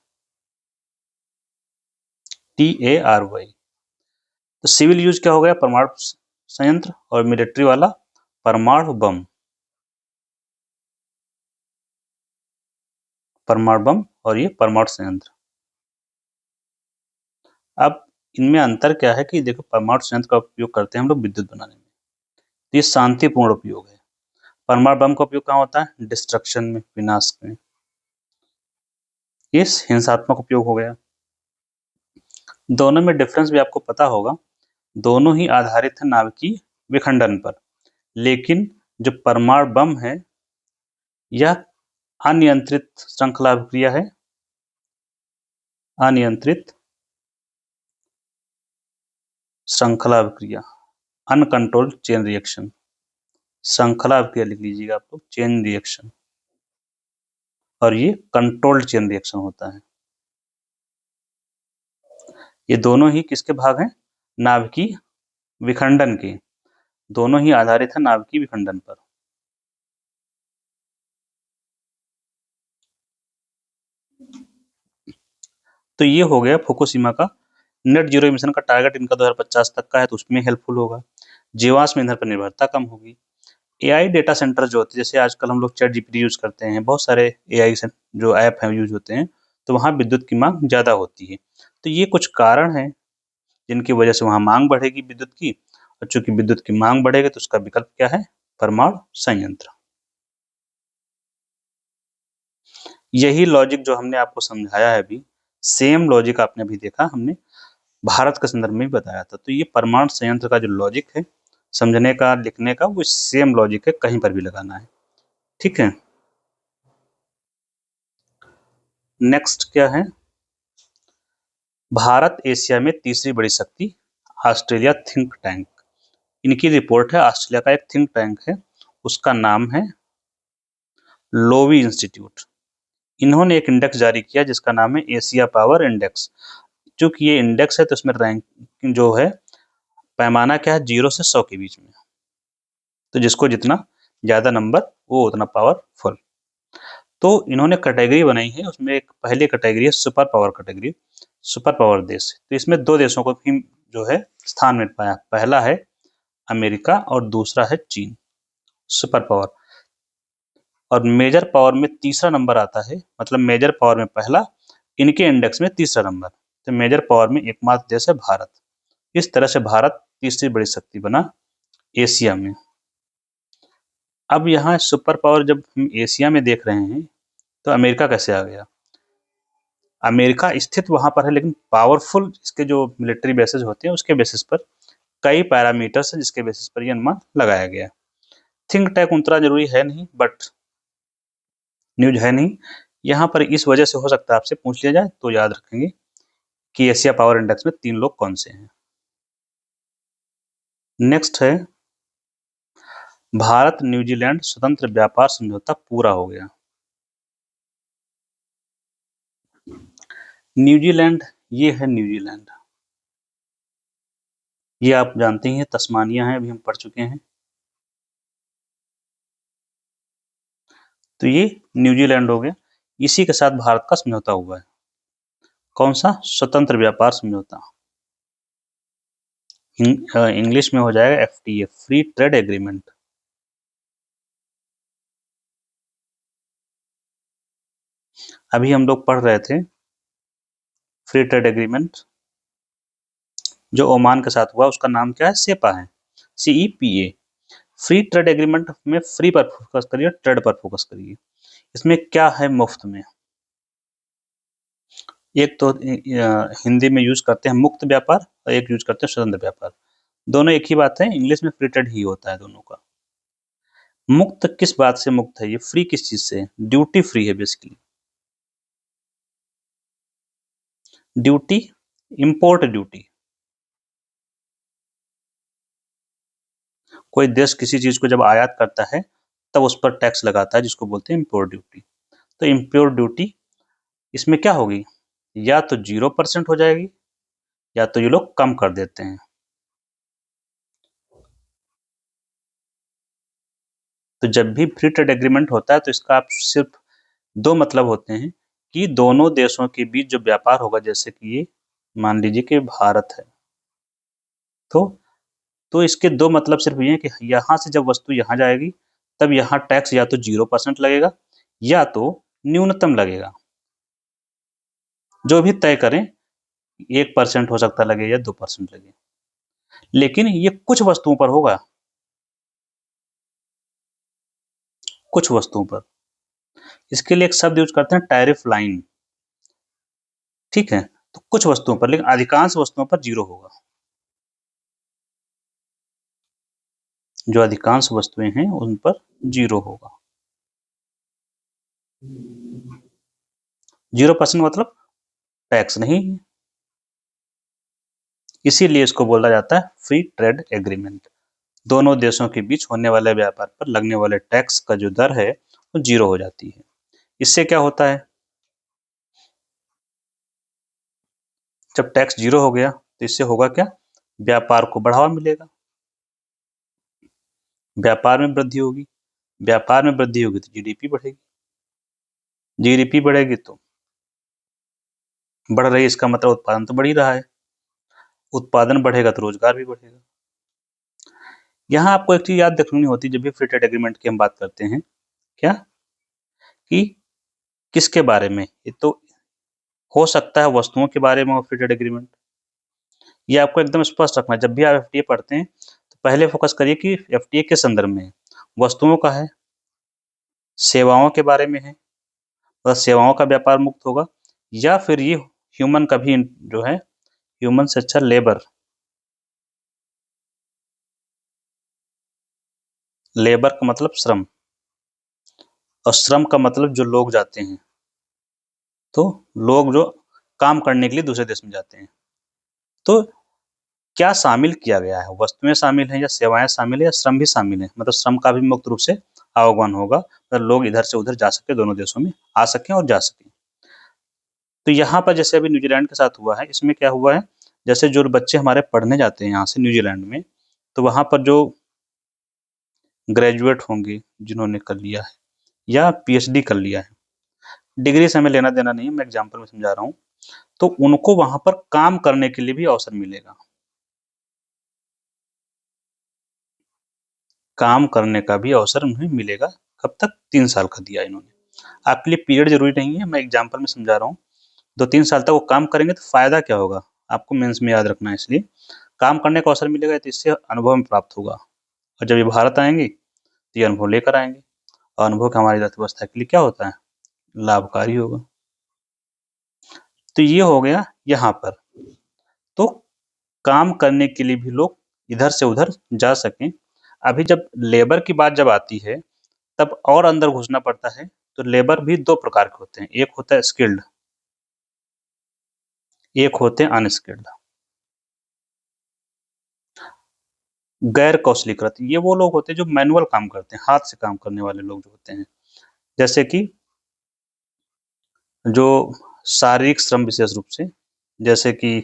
TARY। तो सिविल यूज क्या हो गया, परमाणु संयंत्र, और मिलिट्री वाला परमाणु बम, परमाणु बम और ये परमाणु संयंत्र। अब इनमें अंतर क्या है कि देखो, परमाणु संयंत्र का उपयोग करते हैं हम लोग विद्युत बनाने में, तो ये शांतिपूर्ण उपयोग है। परमाणु बम का उपयोग कहाँ होता है, डिस्ट्रक्शन में, विनाश में, ये हिंसात्मक उपयोग हो गया। दोनों में डिफरेंस भी आपको पता होगा, दोनों ही आधारित है नाभिकीय विखंडन पर, लेकिन जो परमाणु बम है यह अनियंत्रित श्रृंखला अभिक्रिया है, अनियंत्रित श्रृंखला अभिक्रिया, अनकंट्रोल्ड चेन रिएक्शन, श्रृंखला अभिक्रिया लिख लीजिएगा आप लोग, चेन रिएक्शन, और ये कंट्रोल्ड चेन रिएक्शन होता है। ये दोनों ही किसके भाग हैं, नाभिकीय विखंडन के, दोनों ही आधारित है नाभिकीय विखंडन पर। तो ये हो गया फुकुशिमा का नेट जीरो इमिशन का टारगेट, इनका 2050 तक का है, तो उसमें हेल्पफुल होगा। जीवाश्म ईंधन पर निर्भरता कम होगी। एआई डेटा सेंटर जो होते हैं, जैसे आजकल हम लोग चैट जीपीटी यूज करते हैं, बहुत सारे एआई जो ऐप हैं यूज होते हैं, तो वहाँ विद्युत की मांग ज़्यादा होती है। तो ये कुछ कारण हैं जिनकी वजह से वहाँ मांग बढ़ेगी विद्युत की, और चूंकि विद्युत की मांग बढ़ेगी तो उसका विकल्प क्या है, परमाणु संयंत्र। यही लॉजिक जो हमने आपको समझाया है अभी, सेम लॉजिक आपने अभी देखा, हमने भारत के संदर्भ में भी बताया था। तो ये परमाणु संयंत्र का जो लॉजिक है समझने का, लिखने का, वो सेम लॉजिक है, कहीं पर भी लगाना है। ठीक है, नेक्स्ट क्या है, भारत एशिया में तीसरी बड़ी शक्ति, ऑस्ट्रेलिया थिंक टैंक। इनकी रिपोर्ट है, ऑस्ट्रेलिया का एक थिंक टैंक है, उसका नाम है लोवी इंस्टीट्यूट। इन्होंने एक इंडेक्स जारी किया जिसका नाम है एशिया पावर इंडेक्स। चूंकि ये इंडेक्स है तो इसमें रैंक जो है, पैमाना क्या है, 0 से 100 के बीच में, तो जिसको जितना ज्यादा नंबर वो उतना पावरफुल। तो इन्होंने कैटेगरी बनाई है, उसमें एक पहली कैटेगरी है super power category, super power देश। तो इसमें दो देशों को भी जो है स्थान मिल पाया, पहला है अमेरिका और दूसरा है चीन, सुपर पावर। और मेजर पावर में तीसरा नंबर आता है, मतलब मेजर पावर में पहला, इनके इंडेक्स में तीसरा नंबर, तो मेजर पावर में एकमात्र देश है भारत। इस तरह से भारत तीसरी बड़ी शक्ति बना एशिया में। अब यहाँ सुपर पावर जब हम एशिया में देख रहे हैं, तो अमेरिका कैसे आ गया, अमेरिका स्थित वहां पर है, लेकिन पावरफुल इसके जो मिलिट्री बेसिस होते हैं उसके बेसिस पर कई पैरामीटर्स है जिसके बेसिस पर यह अनुमान लगाया गया। थिंक टैंक उतना जरूरी है नहीं, बट न्यूज है नहीं यहाँ पर, इस वजह से हो सकता है आपसे पूछ लिया जाए, तो याद रखेंगे कि एशिया पावर इंडेक्स में 3 लोग कौन से हैं। नेक्स्ट है, भारत न्यूजीलैंड स्वतंत्र व्यापार समझौता पूरा हो गया। न्यूजीलैंड, ये है न्यूजीलैंड, ये आप जानते ही हैं, तस्मानिया है, अभी हम पढ़ चुके हैं। तो ये न्यूजीलैंड हो गया, इसी के साथ भारत का समझौता हुआ है। कौन सा, स्वतंत्र व्यापार समझौता, इंग्लिश में हो जाएगा FTA, फ्री ट्रेड एग्रीमेंट। अभी हम लोग पढ़ रहे थे फ्री ट्रेड एग्रीमेंट जो ओमान के साथ हुआ, उसका नाम क्या है, सेपा है, CEPA। फ्री ट्रेड एग्रीमेंट में फ्री पर फोकस करिए, ट्रेड पर फोकस करिए। इसमें क्या है मुफ्त में, एक तो हिंदी में यूज करते हैं मुक्त व्यापार और एक यूज करते हैं स्वतंत्र व्यापार, दोनों एक ही बात है, इंग्लिश में फ्री ट्रेड ही होता है दोनों का। मुक्त किस बात से मुक्त है, ये फ्री किस चीज से, ड्यूटी फ्री है बेसिकली, ड्यूटी, इंपोर्ट ड्यूटी, कोई देश किसी चीज को जब आयात करता है तब उस पर टैक्स लगाता है, जिसको बोलते हैं इम्पोर्ट ड्यूटी। तो इम्पोर्ट ड्यूटी इसमें क्या होगी, या तो 0% हो जाएगी या तो ये लोग कम कर देते हैं। तो जब भी फ्री ट्रेड एग्रीमेंट होता है तो इसका आप सिर्फ दो मतलब होते हैं कि दोनों देशों के बीच जो व्यापार होगा, जैसे कि ये मान लीजिए कि भारत है, तो इसके दो मतलब सिर्फ ये हैं कि यहाँ से जब वस्तु यहाँ जाएगी तब यहाँ टैक्स या तो 0% लगेगा या तो न्यूनतम लगेगा, जो भी तय करें, 1% हो सकता लगे या 2% लगे, लेकिन ये कुछ वस्तुओं पर होगा, कुछ वस्तुओं पर। इसके लिए एक शब्द यूज करते हैं टैरिफ लाइन, ठीक है। तो कुछ वस्तुओं पर, लेकिन अधिकांश वस्तुओं पर 0 होगा। जो अधिकांश वस्तुएं हैं उन पर 0 होगा। 0% मतलब टैक्स नहीं है, इसीलिए इसको बोला जाता है फ्री ट्रेड एग्रीमेंट। दोनों देशों के बीच होने वाले व्यापार पर लगने वाले टैक्स का जो दर है वो 0 हो जाती है। इससे क्या होता है, जब टैक्स 0 हो गया तो इससे होगा क्या, व्यापार को बढ़ावा मिलेगा, व्यापार में वृद्धि होगी, व्यापार में वृद्धि होगी तो जीडीपी बढ़ेगी, जीडीपी बढ़ेगी तो बढ़ रही, इसका मतलब उत्पादन तो बढ़ ही रहा है, उत्पादन बढ़ेगा तो रोजगार भी बढ़ेगा। यहाँ आपको एक चीज याद रखनी होती है जब भी फ्री ट्रेड एग्रीमेंट की हम बात करते हैं, क्या कि किसके बारे में, ये तो हो सकता है वस्तुओं के बारे में हो फ्री ट्रेड एग्रीमेंट। ये आपको एकदम स्पष्ट रखना है, जब भी आप एफटीए पढ़ते हैं तो पहले फोकस करिए कि एफटीए के संदर्भ में वस्तुओं का है, सेवाओं के बारे में है, मतलब सेवाओं का व्यापार मुक्त होगा, या फिर ये ह्यूमन का भी जो है, ह्यूमन से अच्छा लेबर, लेबर का मतलब श्रम, और श्रम का मतलब जो लोग जाते हैं, तो लोग जो काम करने के लिए दूसरे देश में जाते हैं, तो क्या शामिल किया गया है, वस्तुएं शामिल हैं या सेवाएं शामिल है या श्रम भी शामिल है, मतलब श्रम का भी मुक्त रूप से आवागमन होगा, मतलब लोग इधर से उधर जा सके, दोनों देशों में आ सकें और जा सकें। तो यहाँ पर जैसे अभी न्यूजीलैंड के साथ हुआ है, इसमें क्या हुआ है, जैसे जो बच्चे हमारे पढ़ने जाते हैं यहाँ से न्यूजीलैंड में, तो वहाँ पर जो ग्रेजुएट होंगे जिन्होंने कर लिया है या पीएचडी कर लिया है, डिग्री से हमें लेना देना नहीं है, मैं एग्जाम्पल में समझा रहा हूँ, तो उनको वहां पर काम करने के लिए भी अवसर मिलेगा, काम करने का भी अवसर उन्हें मिलेगा। कब तक, 3 साल का दिया इन्होंने। आपके लिए पीरियड जरूरी नहीं है, मैं एग्जाम्पल में समझा रहा हूँ। 2-3 साल तक वो काम करेंगे तो फायदा क्या होगा, आपको मेंस में याद रखना है, इसलिए काम करने का अवसर मिलेगा तो इससे अनुभव में प्राप्त होगा, और जब ये भारत आएंगे तो ये अनुभव लेकर आएंगे, और अनुभव का हमारी अर्थव्यवस्था के लिए क्या होता है, लाभकारी होगा। तो ये हो गया यहाँ पर, तो काम करने के लिए भी लोग इधर से उधर जा सकें। अभी जब लेबर की बात जब आती है तब और अंदर घुसना पड़ता है, तो लेबर भी 2 प्रकार के होते हैं, एक होता है स्किल्ड, एक होते हैं अनस्किल्ड, गैर कौशलीकृत। ये वो लोग होते हैं जो मैनुअल काम करते हैं, हाथ से काम करने वाले लोग जो होते हैं, जैसे कि जो शारीरिक श्रम विशेष रूप से, जैसे कि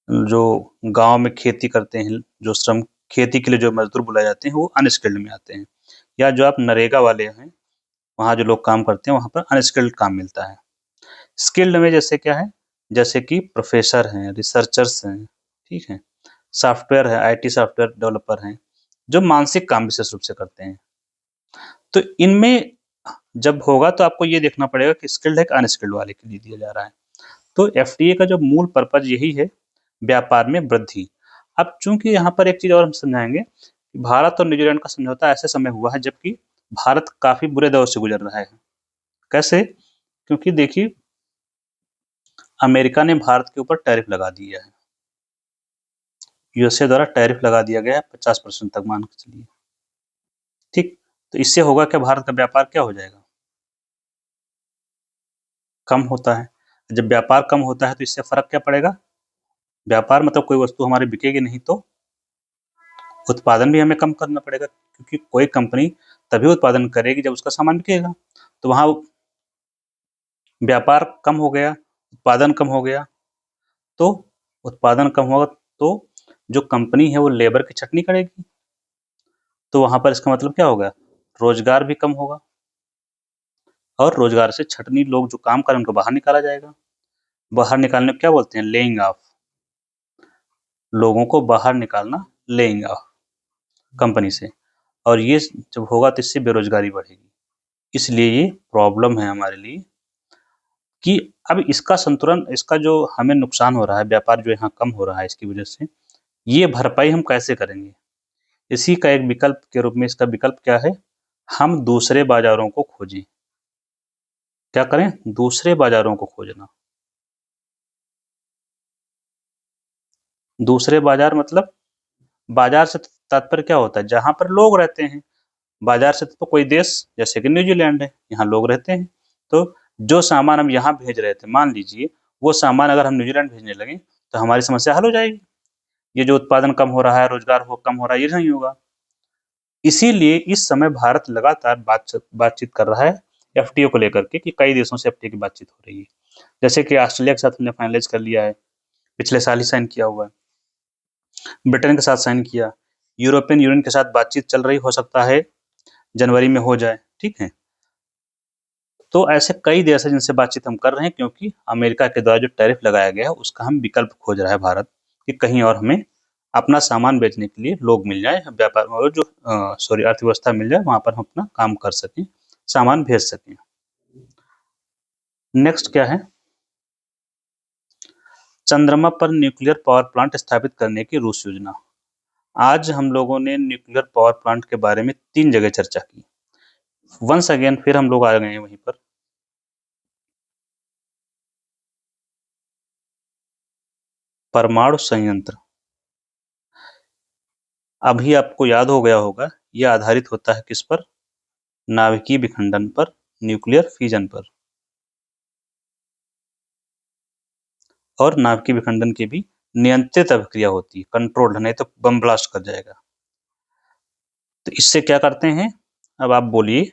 जो गांव में खेती करते हैं, जो श्रम, खेती के लिए जो मजदूर बुलाए जाते हैं वो अनस्किल्ड में आते हैं, या जो आप नरेगा वाले हैं वहाँ जो लोग काम करते हैं वहाँ पर अनस्किल्ड काम मिलता है। स्किल्ड में जैसे क्या है, जैसे कि प्रोफेसर हैं, रिसर्चर्स हैं, ठीक है, सॉफ्टवेयर है, आईटी सॉफ्टवेयर डेवलपर हैं, जो मानसिक काम विशेष रूप से करते हैं। तो इनमें जब होगा तो आपको ये देखना पड़ेगा कि स्किल्ड है कि अनस्किल्ड वाले के लिए दिया जा रहा है। तो एफटीए का जो मूल पर्पज यही है, व्यापार में वृद्धि। अब चूंकि यहाँ पर एक चीज और हम समझाएंगे, भारत और न्यूजीलैंड का समझौता ऐसे समय हुआ है जबकि भारत काफी बुरे दौर से गुजर रहा है। कैसे, क्योंकि देखिए अमेरिका ने भारत के ऊपर टैरिफ लगा दिया है, यूएसए द्वारा टैरिफ लगा दिया गया है 50% तक, मान के चलिए, ठीक। तो इससे होगा क्या, भारत का व्यापार क्या हो जाएगा, कम होता है। जब व्यापार कम होता है तो इससे फर्क क्या पड़ेगा, व्यापार मतलब कोई वस्तु हमारी बिकेगी नहीं तो उत्पादन भी हमें कम करना पड़ेगा, क्योंकि कोई कंपनी तभी उत्पादन करेगी जब उसका सामान बिकेगा। तो वहाँ व्यापार कम हो गया, उत्पादन कम हो गया, तो उत्पादन कम होगा तो जो कंपनी है वो लेबर की छँटनी करेगी। तो वहाँ पर इसका मतलब क्या होगा? रोज़गार भी कम होगा और रोज़गार से छँटनी लोग जो काम कर रहे हैं उनको बाहर निकाला जाएगा। बाहर निकालने को क्या बोलते हैं? Laying of. लोगों को बाहर निकालना लेइंग ऑफ कंपनी से, और ये जब होगा तो इससे बेरोज़गारी बढ़ेगी। इसलिए ये प्रॉब्लम है हमारे लिए कि अब इसका संतुलन, इसका जो हमें नुकसान हो रहा है, व्यापार जो यहाँ कम हो रहा है इसकी वजह से, ये भरपाई हम कैसे करेंगे? इसी का एक विकल्प के रूप में, इसका विकल्प क्या है? हम दूसरे बाज़ारों को खोजें। क्या करें? दूसरे बाज़ारों को खोजना। दूसरे बाज़ार मतलब बाज़ार से तात्पर्य क्या होता है? जहाँ पर लोग रहते हैं। बाज़ार से तो कोई देश, जैसे कि न्यूज़ीलैंड है, यहाँ लोग रहते हैं। तो जो सामान हम यहाँ भेज रहे थे, मान लीजिए वो सामान अगर हम न्यूज़ीलैंड भेजने लगे, तो हमारी समस्या हल हो जाएगी। ये जो उत्पादन कम हो रहा है, रोज़गार कम हो रहा है, ये नहीं होगा। इसीलिए इस समय भारत लगातार बातचीत कर रहा है एफटीओ को लेकर के, कि कई देशों से एफटीओ की बातचीत हो रही है। जैसे कि ऑस्ट्रेलिया के साथ हमने फाइनलाइज़ कर लिया है, पिछले साल ही साइन किया हुआ है। ब्रिटेन के साथ साइन किया, यूरोपियन यूनियन के साथ बातचीत चल रही, हो सकता है जनवरी में हो जाए, ठीक है? तो ऐसे कई देश हैं जिनसे बातचीत हम कर रहे हैं, क्योंकि अमेरिका के द्वारा जो टैरिफ लगाया गया है उसका हम विकल्प खोज रहा है भारत, कि कहीं और हमें अपना सामान बेचने के लिए लोग मिल जाए, व्यापार और जो अर्थव्यवस्था मिल जाए, वहाँ पर हम अपना काम कर सकें, सामान भेज सकें। नेक्स्ट क्या है? चंद्रमा पर न्यूक्लियर पावर प्लांट स्थापित करने की रूस योजना। आज हम लोगों ने न्यूक्लियर पावर प्लांट के बारे में 3 जगह चर्चा की। वंस अगेन फिर हम लोग आ गए हैं वहीं पर। परमाणु संयंत्र, अभी आपको याद हो गया होगा, ये आधारित होता है किस पर? नाभिकीय विखंडन पर, न्यूक्लियर फिजन पर। और नाभिकीय विखंडन की भी नियंत्रित अभिक्रिया होती है, कंट्रोल्ड, नहीं तो बम ब्लास्ट कर जाएगा। तो इससे क्या करते हैं? अब आप बोलिए,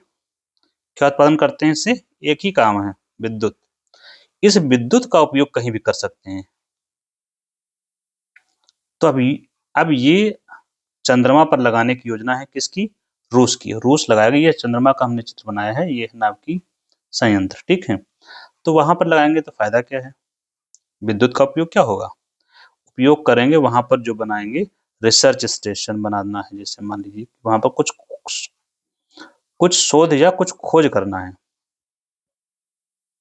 क्या उत्पादन करते हैं इससे? एक ही काम है, विद्युत। इस विद्युत का उपयोग कहीं भी कर सकते हैं। तो अब ये चंद्रमा पर लगाने की योजना है किसकी? रूस की। रूस लगाएगा, ये चंद्रमा का हमने चित्र बनाया है, ये है नाभिकीय संयंत्र, ठीक है? तो वहां पर लगाएंगे तो फायदा क्या है? विद्युत का उपयोग क्या होगा? उपयोग करेंगे वहां पर जो बनाएंगे, रिसर्च स्टेशन बनाना है, जैसे मान लीजिए वहां पर कुछ कुछ शोध या कुछ खोज करना है,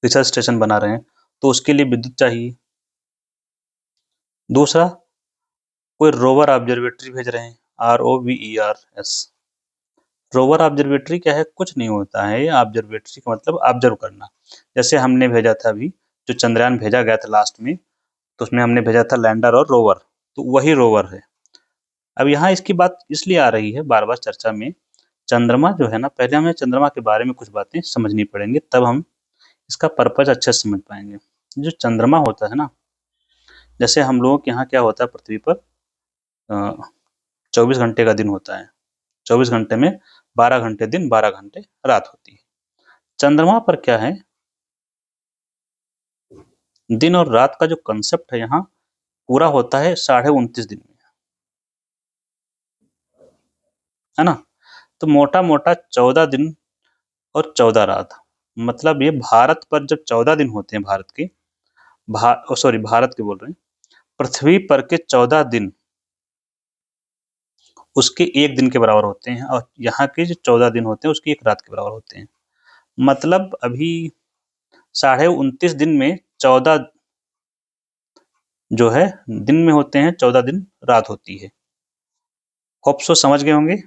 रिसर्च स्टेशन बना रहे हैं, तो उसके लिए विद्युत चाहिए। दूसरा, कोई रोवर ऑब्जर्वेटरी भेज रहे हैं, ROVERS। रोवर ऑब्जर्वेटरी क्या है? कुछ नहीं होता है, ये ऑब्जर्वेटरी का मतलब ऑब्जर्व करना। जैसे हमने भेजा था अभी, जो चंद्रयान भेजा गया था लास्ट में, तो उसमें हमने भेजा था लैंडर और रोवर, तो वही रोवर है। अब यहाँ इसकी बात इसलिए आ रही है बार बार चर्चा में, चंद्रमा जो है ना, पहले हमें चंद्रमा के बारे में कुछ बातें समझनी पड़ेंगी, तब हम इसका पर्पज अच्छे से समझ पाएंगे। जो चंद्रमा होता है ना, जैसे हम लोगों के यहाँ क्या होता है, पृथ्वी पर 24 घंटे का दिन होता है, 24 घंटे में 12 घंटे दिन, 12 घंटे रात होती है। चंद्रमा पर क्या है, दिन और रात का जो कंसेप्ट है यहाँ पूरा होता है 29.5 दिन में, है ना? तो मोटा मोटा 14 दिन और 14 रात, मतलब ये भारत पर जब 14 दिन होते हैं, भारत के बोल रहे हैं, पृथ्वी पर के 14 दिन उसके एक दिन के बराबर होते हैं, और यहाँ के जो 14 दिन होते हैं उसकी एक रात के बराबर होते हैं। मतलब अभी 29.5 दिन में 14 जो है दिन में होते हैं, 14 दिन रात होती है। होप सो समझ गए होंगे।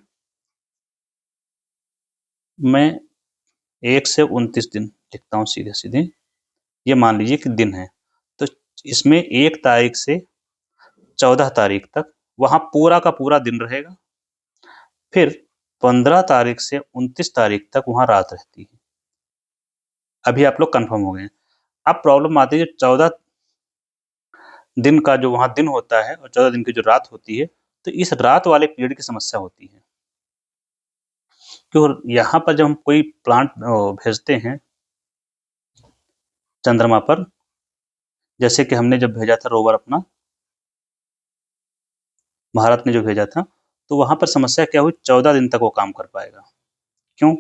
मैं 1 से 29 दिन लिखता हूँ सीधे सीधे, ये मान लीजिए कि दिन है, तो इसमें 1 तारीख से 14 तारीख तक वहाँ पूरा का पूरा दिन रहेगा, फिर 15 तारीख से 29 तारीख तक वहाँ रात रहती है। अभी आप लोग कंफर्म हो गए। अब प्रॉब्लम आती है, जो 14 दिन का जो वहाँ दिन होता है और 14 दिन की जो रात होती है, तो इस रात वाले पीरियड की समस्या होती है। क्यों यहाँ पर जब हम कोई प्लांट भेजते हैं चंद्रमा पर, जैसे कि हमने जब भेजा था रोवर अपना, भारत ने जो भेजा था, तो वहाँ पर समस्या क्या हुई, 14 दिन तक वो काम कर पाएगा। क्यों?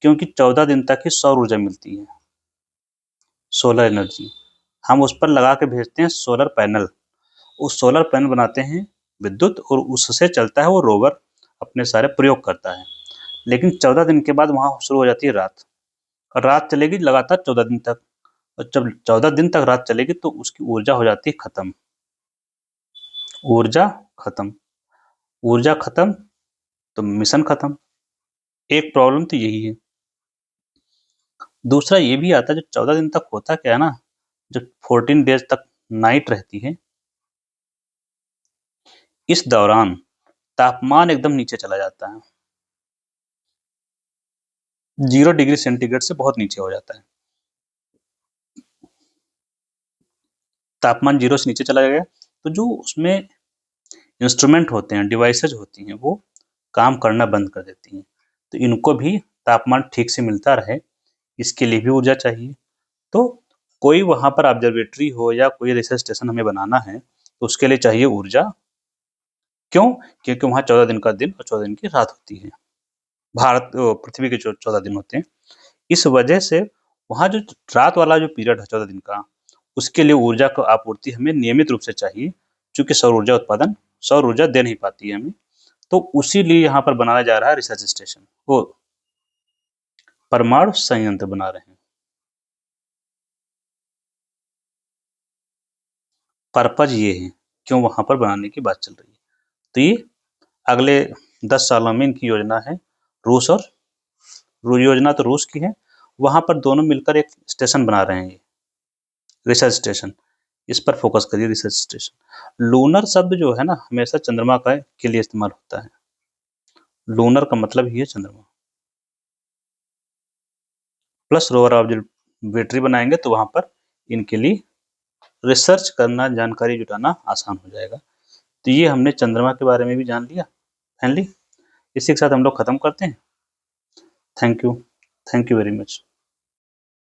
क्योंकि 14 दिन तक ही सौर ऊर्जा मिलती है, सोलर एनर्जी। हम उस पर लगा के भेजते हैं सोलर पैनल, उस सोलर पैनल बनाते हैं विद्युत और उससे चलता है वो रोवर, अपने सारे प्रयोग करता है। लेकिन 14 दिन के बाद वहाँ शुरू हो जाती है रात, और रात चलेगी लगातार 14 दिन तक, और जब 14 दिन तक रात चलेगी तो उसकी ऊर्जा हो जाती है खत्म। ऊर्जा खत्म, ऊर्जा खत्म तो मिशन खत्म। एक प्रॉब्लम तो यही है। दूसरा ये भी आता है, जो 14 दिन तक होता क्या है ना, जो 14 डेज तक नाइट रहती है, इस दौरान तापमान एकदम नीचे चला जाता है, 0 डिग्री सेंटीग्रेड से बहुत नीचे हो जाता है। तापमान 0 से नीचे चला गया तो जो उसमें इंस्ट्रूमेंट होते हैं, डिवाइसेज होती हैं, वो काम करना बंद कर देती हैं। तो इनको भी तापमान ठीक से मिलता रहे, इसके लिए भी ऊर्जा चाहिए। तो कोई वहाँ पर ऑब्जर्वेटरी हो या कोई रिसर्च स्टेशन हमें बनाना है, तो उसके लिए चाहिए ऊर्जा। क्यों? क्योंकि वहाँ 14 दिन का दिन और 14 दिन की रात होती है। पृथ्वी के जो 14 दिन होते हैं, इस वजह से वहाँ जो रात वाला जो पीरियड है 14 दिन का, उसके लिए ऊर्जा की आपूर्ति हमें नियमित रूप से चाहिए, चूँकि सौर ऊर्जा दे नहीं पाती है हमें। तो उसी लिए यहाँ पर बनाया जा रहा है रिसर्च स्टेशन, वो परमाणु संयंत्र बना रहे हैं। पर्पज ये है, क्यों वहाँ पर बनाने की बात चल रही है। तो ये अगले 10 सालों में इनकी योजना है। योजना तो रूस की है, वहाँ पर दोनों मिलकर एक स्टेशन बना रहे हैं, ये रिसर्च स्टेशन। इस पर फोकस करिए, रिसर्च स्टेशन। लूनर शब्द जो है ना, हमेशा चंद्रमा का के लिए इस्तेमाल होता है। लूनर का मतलब ही है चंद्रमा। प्लस रोवर ऑब्जर्वेटरी बनाएंगे तो वहाँ पर इनके लिए रिसर्च करना, जानकारी जुटाना आसान हो जाएगा। तो ये हमने चंद्रमा के बारे में भी जान लिया फाइनली। इसी के साथ हम लोग खत्म करते हैं। Thank you very much.